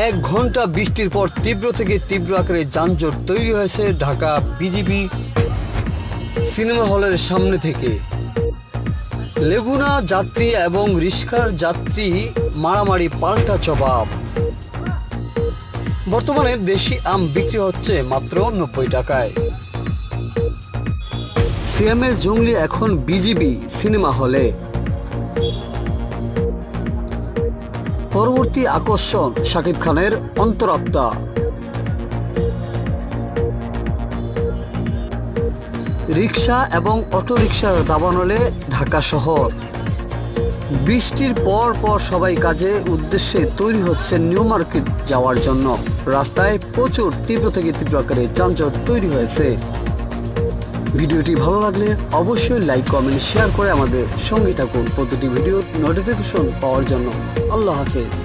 এক ঘন্টা বৃষ্টির পর তীব্র থেকে তীব্র আকারে যানজট তৈরি হয়েছে ঢাকা বিজিবি সিনেমা হলের সামনে থেকে। লেগুনা যাত্রী এবং রিক্সার যাত্রী মারামারি পাল্টা জবাব। বর্তমানে দেশি আম বিক্রি হচ্ছে মাত্র 90 টাকায়। সিয়ামের জঙ্গলি এখন বিজিবি সিনেমা হলে। পরবর্তী আকর্ষণ শাকিব খানের অন্তরাত্মা। রিক্সা এবং অটোরিকশার দাবানলে ঢাকা শহর। বৃষ্টির পর সবাই কাজে উদ্দেশ্যে তৈরি হচ্ছে নিউ মার্কেট যাওয়ার জন্য। রাস্তায় প্রচুর তীব্র থেকে তীব্র আকারে যানজট তৈরি হয়েছে। ভিডিওটি ভালো লাগলে অবশ্যই লাইক কমেন্ট শেয়ার করে আমাদের সঙ্গে থাকুন প্রতিটি ভিডিওর নোটিফিকেশন পাওয়ার জন্য। আল্লাহ হাফেজ।